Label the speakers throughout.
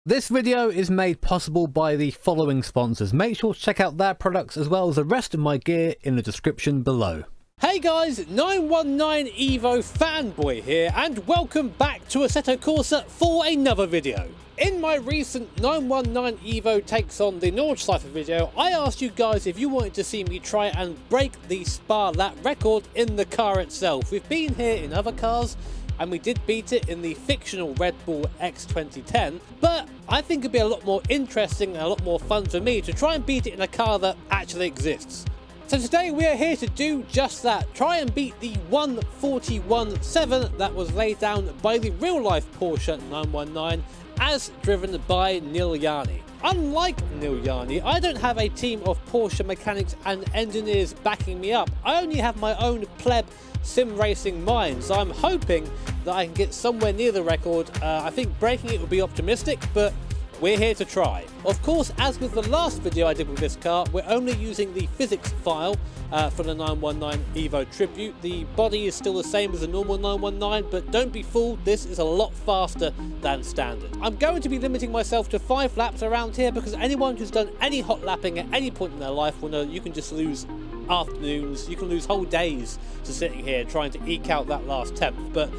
Speaker 1: This video is made possible by the following sponsors. Make sure to check out their products as well as the rest of my gear in the description below. Hey guys, 919 Evo fanboy here, and welcome back to Assetto Corsa for another video. In my recent 919 Evo takes on the Nordschleife video, I asked you guys if you wanted to see me try and break the Spa lap record in the car itself. We've been here in other cars, and we did beat it in the fictional Red Bull X 2010, but I think it'd be a lot more interesting and a lot more fun for me to try and beat it in a car that actually exists. So today we are here to do just that, try and beat the 141.7 that was laid down by the real-life Porsche 919 as driven by Neel Jani. Unlike Neel Jani, I don't have a team of Porsche mechanics and engineers backing me up. I only have my own pleb sim racing mind, so I'm hoping that I can get somewhere near the record. I think breaking it would be optimistic, but we're here to try. Of course, as with the last video I did with this car, we're only using the physics file for the 919 Evo Tribute. The body is still the same as the normal 919, but don't be fooled, this is a lot faster than standard. I'm going to be limiting myself to 5 laps around here because anyone who's done any hot lapping at any point in their life will know you can just lose afternoons, you can lose whole days to sitting here trying to eke out that last tenth. But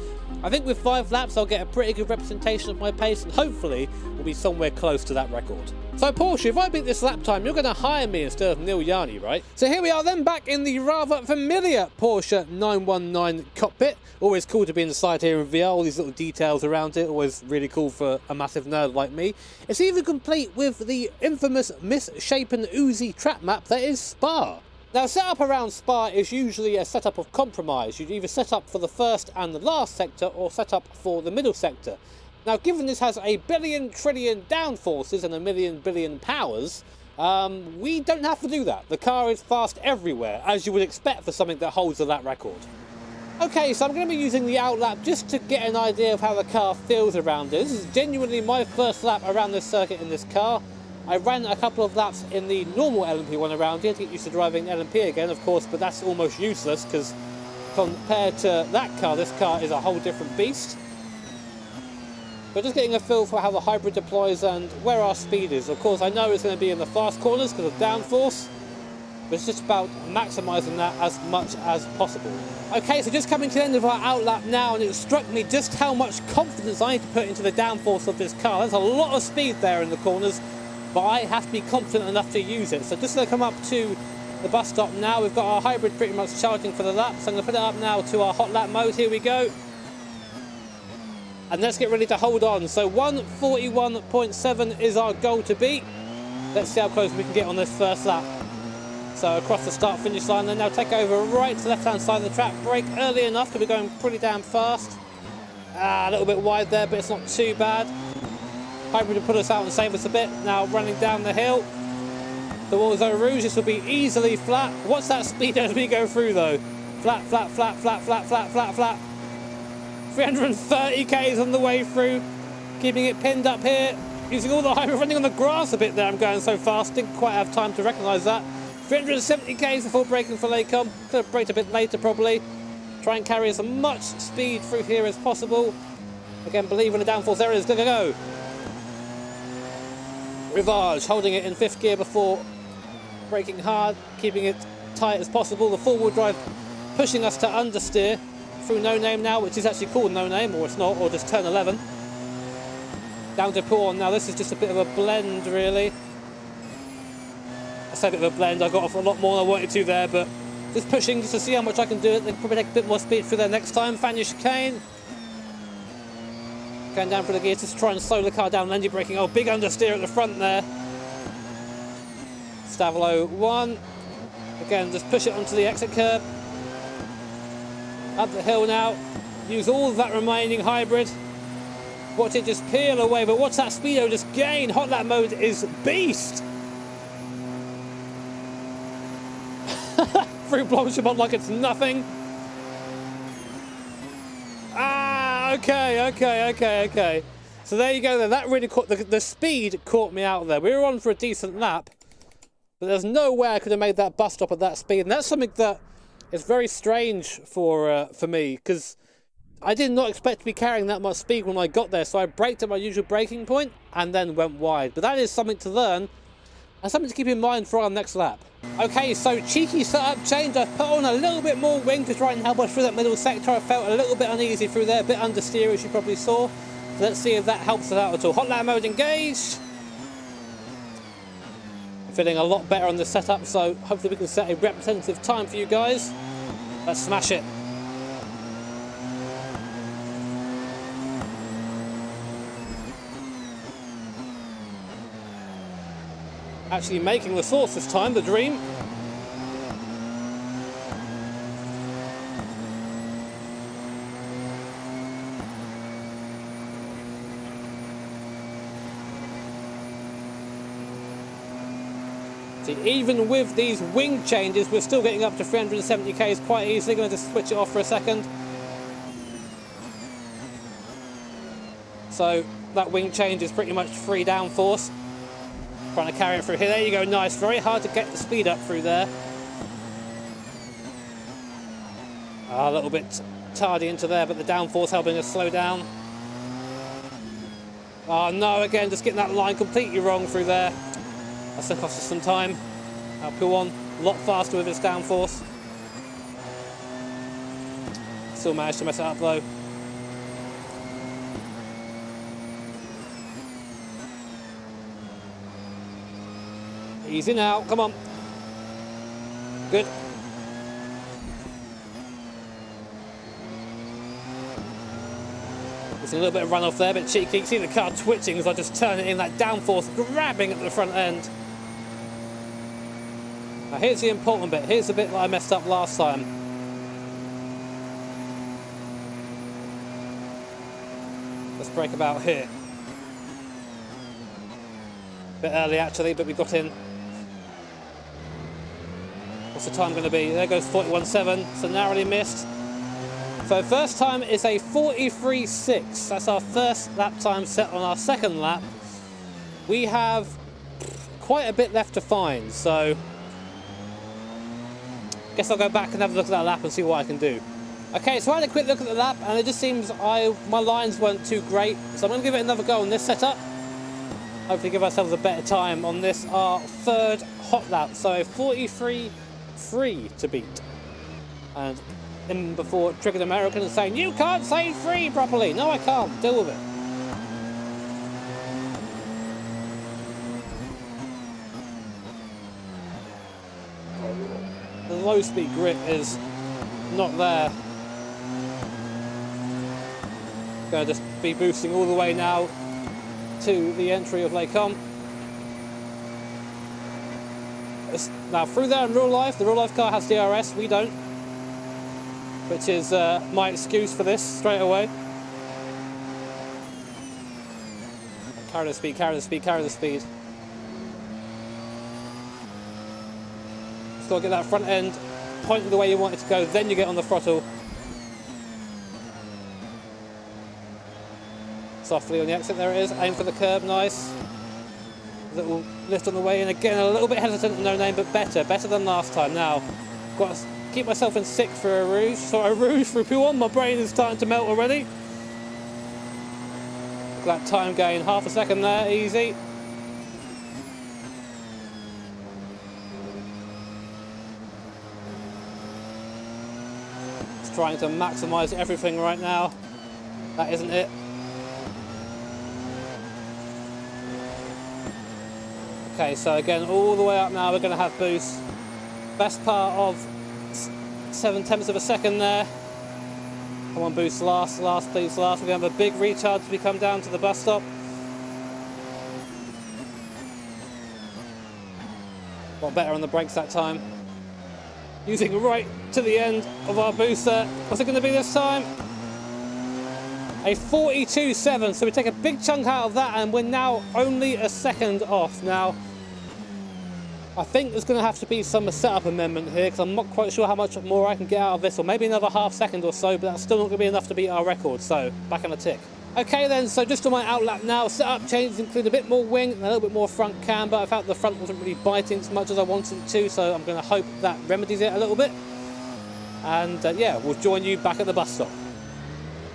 Speaker 1: I think with 5 laps I'll get a pretty good representation of my pace, and hopefully we'll be somewhere close to that record. So Porsche, if I beat this lap time, you're going to hire me instead of Neel Jani, right? So here we are then, back in the rather familiar Porsche 919 cockpit. Always cool to be inside here in VR, all these little details around it, always really cool for a massive nerd like me. It's even complete with the infamous misshapen Uzi track map that is Spa. Now, setup around Spa is usually a setup of compromise. You'd either set up for the first and the last sector or set up for the middle sector. Now, given this has a billion trillion downforces and a million billion powers, we don't have to do that. The car is fast everywhere, as you would expect for something that holds a lap record. Okay, so I'm going to be using the outlap just to get an idea of how the car feels around it. This is genuinely my first lap around this circuit in this car. I ran a couple of laps in the normal LMP one around here to get used to driving LMP again, of course, but that's almost useless because compared to that car, this car is a whole different beast. But just getting a feel for how the hybrid deploys and where our speed is. Of course, I know it's going to be in the fast corners because of downforce, but it's just about maximising that as much as possible. Okay, so just coming to the end of our outlap now, and it struck me just how much confidence I need to put into the downforce of this car. There's a lot of speed there in the corners, but I have to be confident enough to use it. So just going to come up to the bus stop now. We've got our hybrid pretty much charging for the lap, so I'm going to put it up now to our hot lap mode. Here we go. And let's get ready to hold on. So 141.7 is our goal to beat. Let's see how close we can get on this first lap. So across the start finish line, then now take over right to the left hand side of the track. Brake early enough because we're going pretty damn fast. A little bit wide there, but it's not too bad. Hybrid to put us out and save us a bit. Now running down the hill. The Walls-O Rouge, this will be easily flat. What's that speed as we go through though? Flat, flat, flat, flat, flat, flat, flat, flat. 330 k's on the way through. Keeping it pinned up here. Using all the hybrid, running on the grass a bit there. I'm going so fast, didn't quite have time to recognise that. 370 k's before braking for Lacom. Could have braked a bit later probably. Try and carry as much speed through here as possible. Again, believe in the downforce there is. Go, go, go. Rivage, holding it in 5th gear before braking hard, keeping it tight as possible. The 4-wheel drive pushing us to understeer through No Name now, which is actually called No Name, or it's not, or just turn 11. Down to Pawn now. This is just a bit of a blend, really. I say a bit of a blend. I got off a lot more than I wanted to there, but just pushing just to see how much I can do it. Then probably take a bit more speed through there next time. Fania chicane. Going down for the gears, just try and slow the car down, then you're braking. Oh, big understeer at the front there. Stavolo 1. Again, just push it onto the exit curb. Up the hill now. Use all of that remaining hybrid. Watch it just peel away, but watch that speedo just gain. Hot lap mode is beast. Through Blanchimont like it's nothing. Okay. So there you go there. That really caught, the speed caught me out there. We were on for a decent lap, but there's no way I could have made that bus stop at that speed. And that's something that is very strange for me, because I did not expect to be carrying that much speed when I got there, so I braked at my usual braking point and then went wide. But that is something to learn and something to keep in mind for our next lap. Okay, so cheeky setup change. I've put on a little bit more wing to try and help us through that middle sector. I felt a little bit uneasy through there, a bit understeer as you probably saw. So let's see if that helps us out at all. Hot lap mode engaged. I'm feeling a lot better on this setup, so hopefully we can set a representative time for you guys. Let's smash it. Actually making the source this time, the dream. See, even with these wing changes, we're still getting up to 370 k's quite easily. Going to just switch it off for a second. So that wing change is pretty much free downforce. Trying to carry it through here. There you go, nice. Very hard to get the speed up through there. A little bit tardy into there, but the downforce helping us slow down. Oh no, again, just getting that line completely wrong through there. That's going to cost us some time. Our P1 a lot faster with its downforce. Still managed to mess it up though. Easy now, come on. Good. There's a little bit of runoff there, a bit cheeky. You can see the car twitching as I just turn it in, that downforce grabbing at the front end. Now here's the important bit. Here's the bit that I messed up last time. Let's brake about here. Bit early actually, but we got in. What's the time going to be? There goes 41.7, so narrowly missed. So first time is a 43.6. That's our first lap time set on our second lap. We have quite a bit left to find, so I guess I'll go back and have a look at that lap and see what I can do. Okay, so I had a quick look at the lap and it just seems my lines weren't too great, so I'm going to give it another go on this setup. Hopefully give ourselves a better time on this, our third hot lap. So a 43.3 to beat. And in before triggered American and saying, you can't say free properly. No, I can't. Deal with it. The low speed grip is not there. Gonna just be boosting all the way now to the entry of Lake Com. Now through there in real life, the real life car has DRS, we don't. Which is my excuse for this straight away. Carry the speed, carry the speed, carry the speed. Just gotta get that front end pointing the way you want it to go, then you get on the throttle. Softly on the exit, there it is, aim for the curb, nice. Little lift on the way in, again a little bit hesitant, no name, but better than last time. Now, got to keep myself in sixth for a rouge, so a rouge for P1, my brain is starting to melt already. Look at that time gain, half a second there, easy. Just trying to maximise everything right now, that isn't it. Okay, so again, all the way up now, we're going to have boost. Best part of 0.7 of a second there. Come on, boost, last, please, last. We're going to have a big recharge as we come down to the bus stop. A lot better on the brakes that time. Using right to the end of our boost there. What's it going to be this time? A 42.7, so we take a big chunk out of that and we're now only a second off. Now, I think there's going to have to be some setup amendment here because I'm not quite sure how much more I can get out of this, or maybe another half second or so, but that's still not going to be enough to beat our record, so back on the tick. Okay then, so just on my outlap now, setup changes include a bit more wing and a little bit more front camber. I felt the front wasn't really biting as much as I wanted it to, so I'm going to hope that remedies it a little bit. And yeah, we'll join you back at the bus stop.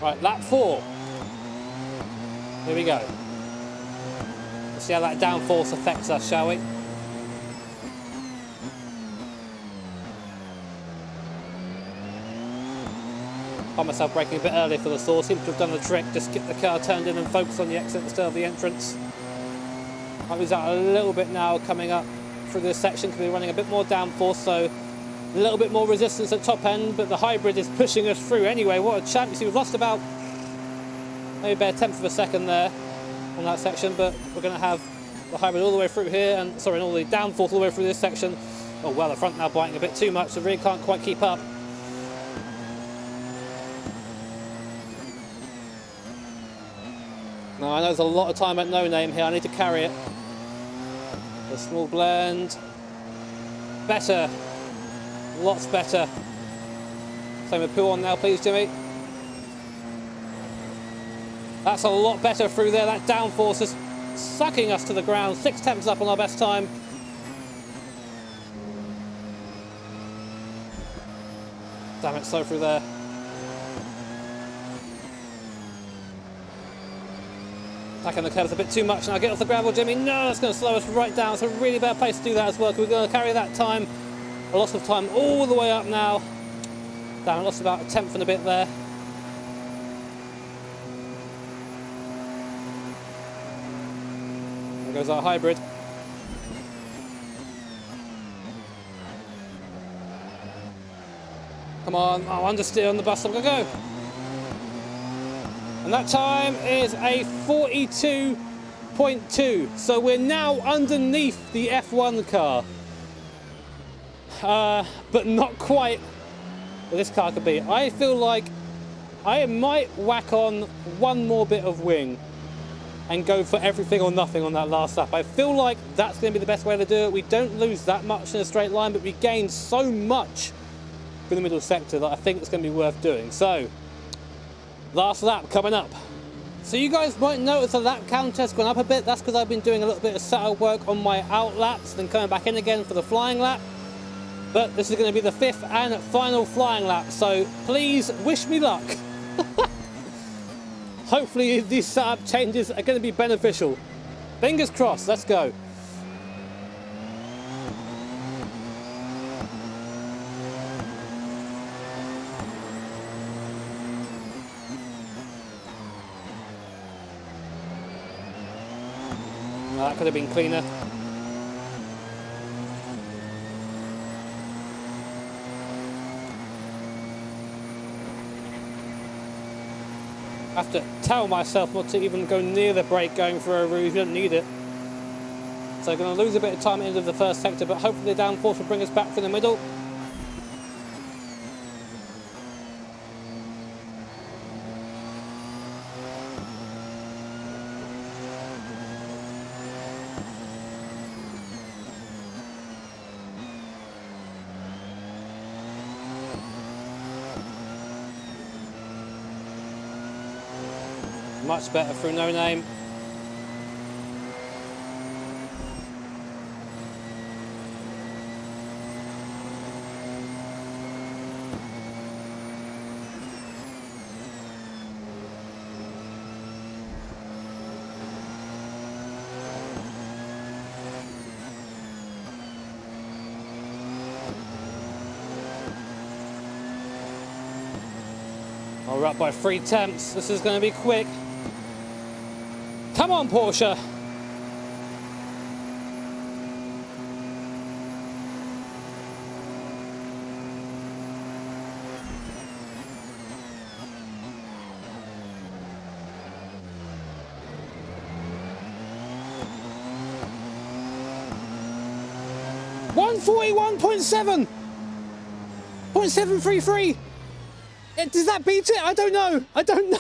Speaker 1: Right, lap 4. Here we go. Let's see how that downforce affects us, shall we? Found myself braking a bit early for the thaw. Seems to have done the trick. Just get the car turned in and focus on the exit instead of the entrance. Might lose out a little bit now coming up through this section. Could be running a bit more downforce, so a little bit more resistance at top end, but the hybrid is pushing us through anyway. What a champ. You see, we've lost about maybe about a tenth of a second there on that section, but we're going to have the hybrid all the way through here, and sorry, all the downforce all the way through this section. Oh well, the front now biting a bit too much, so really can't quite keep up. Now I know there's a lot of time at no name here. I need to carry it. A small blend. Better. Lots better. Same with pull on now, please, Jimmy. That's a lot better through there. That downforce is sucking us to the ground. 6 tenths up on our best time. Damn it, slow through there. Attacking the curves a bit too much now. Get off the gravel, Jimmy. No, that's going to slow us right down. It's a really bad place to do that as well, because we're going to carry that time. A lot of time all the way up now. Damn, I lost about a tenth and a bit there. There goes our hybrid. Come on, oh, understeer on the bus, I'm going to go. And that time is a 42.2. So we're now underneath the F1 car. But not quite where this car could be. I feel like I might whack on one more bit of wing and go for everything or nothing on that last lap. I feel like that's going to be the best way to do it. We don't lose that much in a straight line, but we gain so much in the middle sector that I think it's going to be worth doing. So, last lap coming up. So you guys might notice the lap count has gone up a bit. That's because I've been doing a little bit of setup work on my out laps, then coming back in again for the flying lap. But this is going to be the 5th and final flying lap, so please wish me luck. Hopefully these setup changes are going to be beneficial. Fingers crossed, let's go. That could have been cleaner. I have to tell myself not to even go near the brake going for a rouge. You don't need it. So I'm going to lose a bit of time at the end of the first sector, but hopefully the downforce will bring us back from the middle. Much better through no name. Oh, we're up by 3 tenths. This is going to be quick. Come on, Porsche. .733. Does that beat it? I don't know. I don't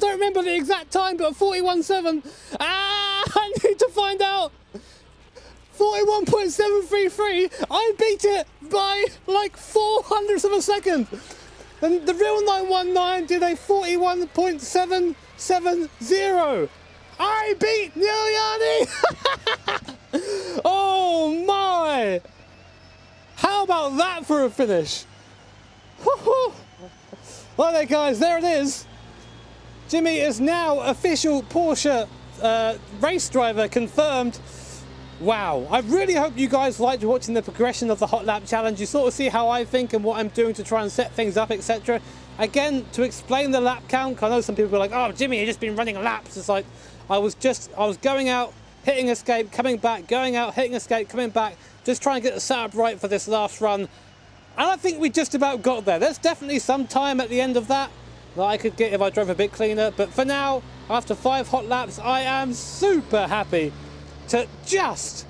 Speaker 1: remember the exact time, but 41.7. I need to find out. 41.733. I beat it by like 0.04 of a second. And the real 919 did a 41.770. I beat Neel Jani. Oh my. How about that for a finish? Well there guys, there it is. Jimmy is now official Porsche race driver confirmed. Wow, I really hope you guys liked watching the progression of the hot lap challenge. You sort of see how I think and what I'm doing to try and set things up, etc. Again, to explain the lap count, I know some people are like, oh Jimmy, you've just been running laps. It's like I was going out, hitting escape, coming back, going out, hitting escape, coming back, just trying to get the setup right for this last run. And I think we just about got there. There's definitely some time at the end of that I could get if I drove a bit cleaner, but for now, after 5 hot laps, I am super happy to just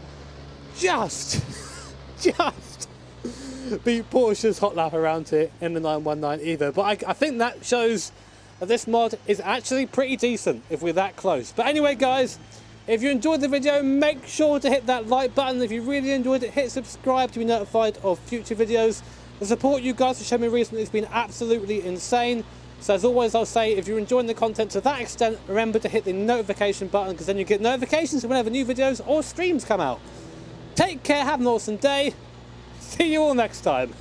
Speaker 1: beat Porsche's hot lap around here in the 919 Evo. But I think that shows that this mod is actually pretty decent if we're that close. But anyway, guys, if you enjoyed the video, make sure to hit that like button. If you really enjoyed it, hit subscribe to be notified of future videos. The support you guys have shown me recently has been absolutely insane. So as always, I'll say, if you're enjoying the content to that extent, remember to hit the notification button, because then you get notifications whenever new videos or streams come out. Take care, have an awesome day. See you all next time.